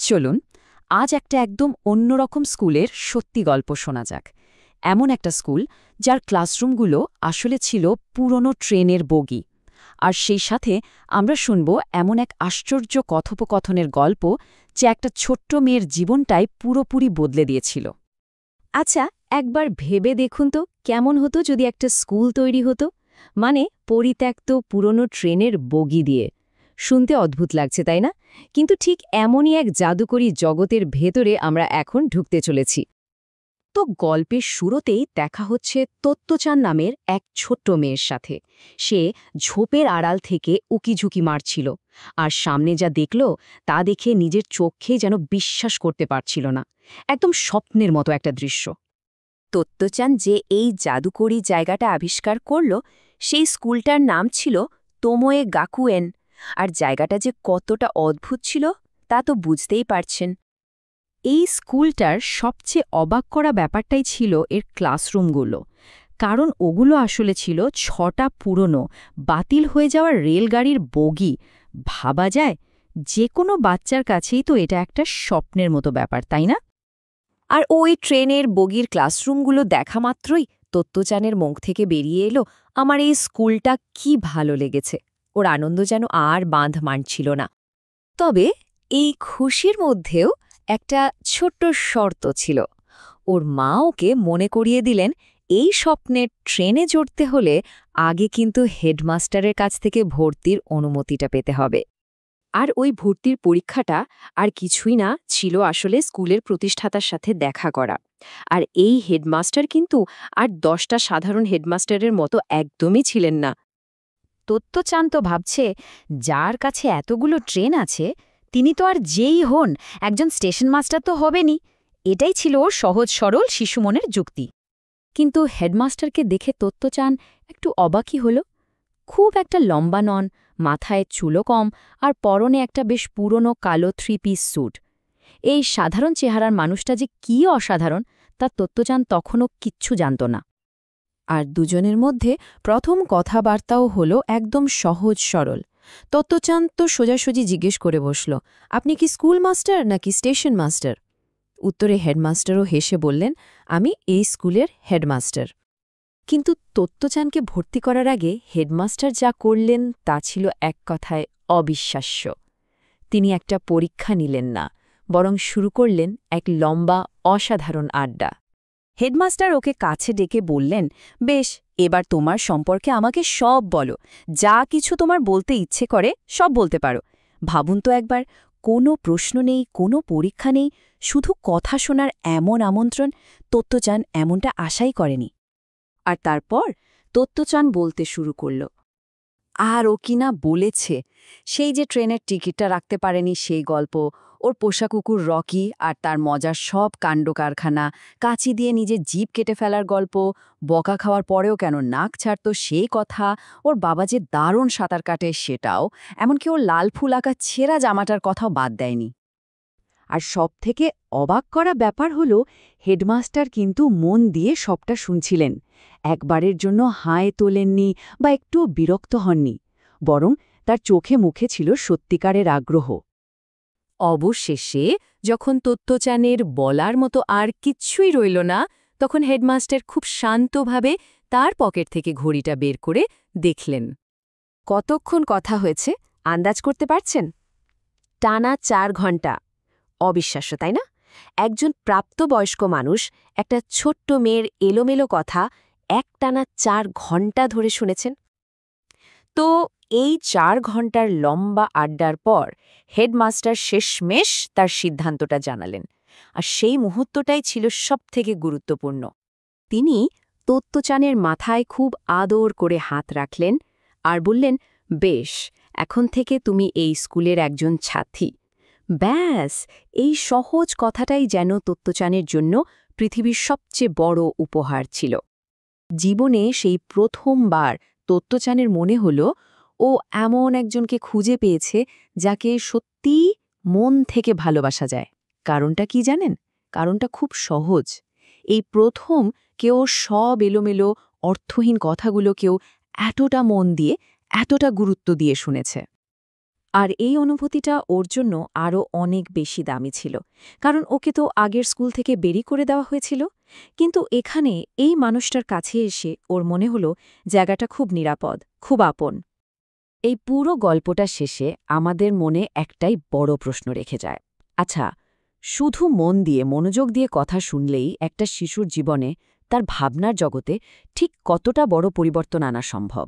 চলুন আজ একটা একদম অন্যরকম স্কুলের সত্যি গল্প শোনা যাক। এমন একটা স্কুল যার ক্লাসরুমগুলো আসলে ছিল পুরনো ট্রেনের বগি। আর সেই সাথে আমরা শুনব এমন এক আশ্চর্য কথোপকথনের গল্প যে একটা ছোট্ট মেয়ের জীবনটাই পুরোপুরি বদলে দিয়েছিল। আচ্ছা, একবার ভেবে দেখুন তো কেমন হতো যদি একটা স্কুল তৈরি হতো, মানে পরিত্যক্ত পুরনো ট্রেনের বগি দিয়ে। শুনতে অদ্ভুত লাগছে, তাই না? কিন্তু ঠিক এমনই এক জাদুকরী জগতের ভেতরে আমরা এখন ঢুকতে চলেছি। তো গল্পের শুরুতেই দেখা হচ্ছে তত্ত্বচান নামের এক ছোট্ট মেয়ের সাথে। সে ঝোপের আড়াল থেকে উকিঝুঁকি মারছিল, আর সামনে যা দেখল তা দেখে নিজের চোখে যেন বিশ্বাস করতে পারছিল না। একদম স্বপ্নের মতো একটা দৃশ্য। তত্ত্বচান যে এই জাদুকরী জায়গাটা আবিষ্কার করল, সেই স্কুলটার নাম ছিল তোমোয়ে গাকুয়েন। আর জায়গাটা যে কতটা অদ্ভুত ছিল তা তো বুঝতেই পারছেন। এই স্কুলটার সবচেয়ে অবাক করা ব্যাপারটাই ছিল এর ক্লাসরুমগুলো, কারণ ওগুলো আসলে ছিল ৬টা পুরনো বাতিল হয়ে যাওয়া রেলগাড়ির বগি। ভাবা যায় যে কোনো বাচ্চার কাছেই তো এটা একটা স্বপ্নের মতো ব্যাপার, তাই না? আর ওই ট্রেনের বগির ক্লাসরুমগুলো দেখা মাত্রই তত্ত্বচানের মুখ থেকে বেরিয়ে এলো, আমার এই স্কুলটা কি ভালো লেগেছে। ওর আনন্দ যেন আর বাঁধ মানছিল না। তবে এই খুশির মধ্যেও একটা ছোট্ট শর্ত ছিল। ওর মা ওকে মনে করিয়ে দিলেন, এই স্বপ্নের ট্রেনে চড়তে হলে আগে কিন্তু হেডমাস্টারের কাছ থেকে ভর্তির অনুমতিটা পেতে হবে। আর ওই ভর্তির পরীক্ষাটা আর কিছুই না, ছিল আসলে স্কুলের প্রতিষ্ঠাতার সাথে দেখা করা। আর এই হেডমাস্টার কিন্তু আর 10টা সাধারণ হেডমাস্টারের মতো একদমই ছিলেন না। তত্ত্বচান তো ভাবছে, যার কাছে এতগুলো ট্রেন আছে তিনি তো আর যেই হন একজন স্টেশন মাস্টার তো হবেনই। এটাই ছিল ওর সহজ সরল শিশুমনের যুক্তি। কিন্তু হেডমাস্টারকে দেখে তত্ত্বচান একটু অবাকই হল। খুব একটা লম্বা নন, মাথায় চুলও কম, আর পরনে একটা বেশ পুরনো কালো 3 পিস স্যুট। এই সাধারণ চেহারার মানুষটা যে কী অসাধারণ তা তত্ত্বচান তখনও কিচ্ছু জানত না। আর দুজনের মধ্যে প্রথম কথাবার্তাও হল একদম সহজ সরল। তত্ত্বচান তো সোজাসুজি জিজ্ঞেস করে বসল, আপনি কি স্কুল মাস্টার নাকি স্টেশন মাস্টার? উত্তরে হেডমাস্টারও হেসে বললেন, আমি এই স্কুলের হেডমাস্টার। কিন্তু তত্ত্বচানকে ভর্তি করার আগে হেডমাস্টার যা করলেন তা ছিল এক কথায় অবিশ্বাস্য। তিনি একটা পরীক্ষা নিলেন না, বরং শুরু করলেন এক লম্বা অসাধারণ আড্ডা। হেডমাস্টার ওকে কাছে ডেকে বললেন, বেশ, এবার তোমার সম্পর্কে আমাকে সব বলো। যা কিছু তোমার বলতে ইচ্ছে করে সব বলতে পারো। ভাবুন তো একবার, কোনো প্রশ্ন নেই, কোনো পরীক্ষা নেই, শুধু কথা শোনার এমন আমন্ত্রণ। তত্ত্বচান এমনটা আশাই করেনি। আর তারপর তত্ত্বচান বলতে শুরু করল। আর ও কিনা বলেছে, সেই যে ট্রেনের টিকিটটা রাখতে পারেনি সেই গল্প, ওর পোষা কুকুর রকি আর তার মজার সব কাণ্ডকারখানা, কাঁচি দিয়ে নিজের জিভ কেটে ফেলার গল্প, বকা খাওয়ার পরেও কেন নাক ছাড়ত সেই কথা, ওর বাবা যে দারুণ সাঁতার কাটে সেটাও, এমনকি ওর লাল ফুল আঁকা ছেঁড়া জামাটার কথাও বাদ দেয়নি। আর সবথেকে অবাক করা ব্যাপার হল, হেডমাস্টার কিন্তু মন দিয়ে সবটা শুনছিলেন। একবারের জন্য হায় তোলেননি বা একটু বিরক্ত হননি, বরং তার চোখে মুখে ছিল সত্যিকারের আগ্রহ। অবশেষে যখন তত্ত্বচানের বলার মতো আর কিচ্ছুই রইল না, তখন হেডমাস্টার খুব শান্তভাবে তার পকেট থেকে ঘড়িটা বের করে দেখলেন। কতক্ষণ কথা হয়েছে আন্দাজ করতে পারছেন? টানা 4 ঘণ্টা। অবিশ্বাস্য, তাই না? একজন প্রাপ্তবয়স্ক মানুষ একটা ছোট্ট মেয়ের এলোমেলো কথা একটানা 4 ঘণ্টা ধরে শুনেছেন। তো এই 4 ঘণ্টার লম্বা আড্ডার পর হেডমাস্টার শেষমেশ তার সিদ্ধান্তটা জানালেন। আর সেই মুহূর্তটাই ছিল সবথেকে গুরুত্বপূর্ণ। তিনি তত্ত্বচানের মাথায় খুব আদর করে হাত রাখলেন আর বললেন, বেশ, এখন থেকে তুমি এই স্কুলের একজন ছাত্রী। ব্যাস, এই সহজ কথাটাই যেন তত্ত্বচানের জন্য পৃথিবীর সবচেয়ে বড় উপহার ছিল। জীবনে সেই প্রথমবার তত্ত্বচানের মনে হল ও এমন একজনকে খুঁজে পেয়েছে যাকে সত্যিই মন থেকে ভালোবাসা যায়। কারণটা কি জানেন? কারণটা খুব সহজ। এই প্রথম কেউ সব এলোমেলো অর্থহীন কথাগুলো কেউ এতটা মন দিয়ে, এতটা গুরুত্ব দিয়ে শুনেছে। আর এই অনুভূতিটা ওর জন্য আরও অনেক বেশি দামি ছিল, কারণ ওকে তো আগের স্কুল থেকে বেরি করে দেওয়া হয়েছিল। কিন্তু এখানে এই মানুষটার কাছে এসে ওর মনে হলো জায়গাটা খুব নিরাপদ, খুব আপন। এই পুরো গল্পটা শেষে আমাদের মনে একটাই বড় প্রশ্ন রেখে যায়। আচ্ছা, শুধু মন দিয়ে মনোযোগ দিয়ে কথা শুনলেই একটা শিশুর জীবনে, তার ভাবনার জগতে ঠিক কতটা বড় পরিবর্তন আনা সম্ভব?